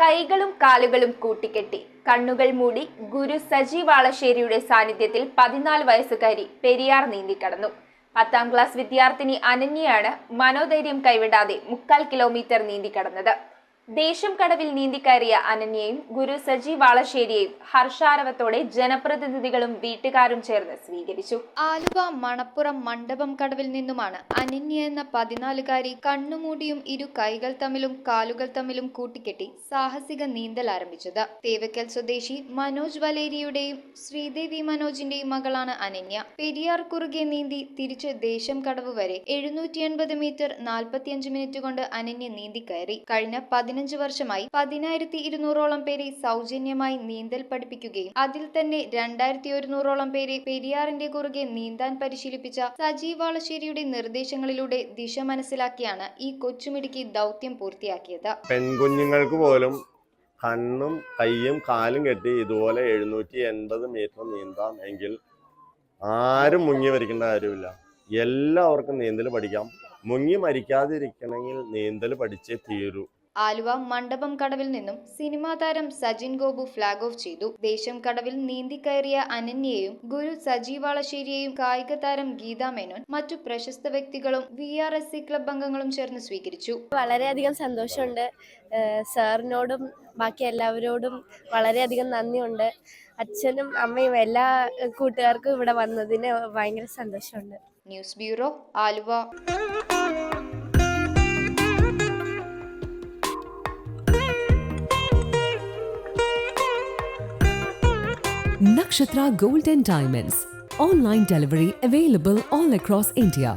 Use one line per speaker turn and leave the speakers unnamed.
കൈകളും കാലുകളും കൂട്ടിക്കെട്ടി കണ്ണുകൾ മൂടി ഗുരു സജി വാളശ്ശേരിയുടെ സാന്നിധ്യത്തിൽ 14 വയസ്സുകാരി പെരിയാർ നീന്തിക്കടന്നു. 10ാം ക്ലാസ് വിദ്യാർത്ഥിനി അനന്യയാണ് മനോധൈര്യം കൈവിടാതെ 3/4 കിലോമീറ്റർ നീന്തിക്കടന്നത്. ദേശം കടവിൽ നീന്തിക്കയറിയ അനന്യയും ഗുരു സജി വാളശ്ശേരിയെയും ഹർഷാരവത്തോടെ ജനപ്രതിനിധികളും വീട്ടുകാരും ചേർന്ന് സ്വീകരിച്ചു.
ആലുവ മണപ്പുറം മണ്ഡപം കടവിൽ നിന്നുമാണ് അനന്യ എന്ന 14കാരി കണ്ണുമൂടിയും ഇരു കൈകൾ തമ്മിലും കാലുകൾ തമ്മിലും കൂട്ടിക്കെട്ടി സാഹസിക നീന്തൽ ആരംഭിച്ചത്. തേവക്കൽ സ്വദേശി മനോജ് വലേരിയുടെയും ശ്രീദേവി മനോജിന്റെയും മകളാണ് അനന്യ. പെരിയാർ കുറുകെ നീന്തി തിരിച്ച് ദേശം കടവ് വരെ 780 മീറ്റർ 45 മിനിറ്റ് കൊണ്ട് അനന്യ നീന്തിക്കയറി. കഴിഞ്ഞ 15 വർഷമായി 10,200ഓളം പേരെ സൗജന്യമായി നീന്തൽ പഠിപ്പിക്കുകയും അതിൽ തന്നെ 2,100ഓളം പേരെ പെരിയാറിന്റെ കുറുകെ നീന്താൻ പരിശീലിപ്പിച്ച സജി വാളശ്ശേരിയുടെ നിർദ്ദേശങ്ങളിലൂടെ ദിശ മനസ്സിലാക്കിയാണ് ഈ കൊച്ചുമിടുക്കി ദൗത്യം പൂർത്തിയാക്കിയത്.
പെൺകുഞ്ഞുങ്ങൾക്ക് പോലും കണ്ണും കൈയും കാലും കെട്ടി ഇതുപോലെ 780 മീറ്റർ നീന്താം എങ്കിൽ ആരും മുങ്ങി മരിക്കേണ്ട കാര്യമില്ല. എല്ലാവർക്കും നീന്തൽ പഠിക്കാം. മുങ്ങി മരിക്കാതിരിക്കണമെങ്കിൽ നീന്തൽ പഠിച്ചേ തീരൂ.
ആലുവ മണ്ഡപം കടവിൽ നിന്നും സിനിമാ താരം സജിൻ ഗോപു ഫ്ലാഗ് ഓഫ് ചെയ്തു. ദേശം കടവിൽ നീന്തിക്കയറിയ അനന്യയെയും ഗുരു സജി വാളശ്ശേരിയെയും കായിക താരം ഗീതാ മേനോൻ മറ്റു പ്രശസ്ത വ്യക്തികളും VRSC ക്ലബ് അംഗങ്ങളും ചേർന്ന് സ്വീകരിച്ചു.
വളരെയധികം സന്തോഷമുണ്ട്. സാറിനോടും ബാക്കി എല്ലാവരോടും വളരെയധികം നന്ദിയുണ്ട്. അച്ഛനും അമ്മയും എല്ലാ കൂട്ടുകാർക്കും ഇവിടെ വന്നതിന് ഭയങ്കര സന്തോഷമുണ്ട്.
News bureau, Aluva.
Nakshatra Gold and Diamonds. Online delivery available all across India.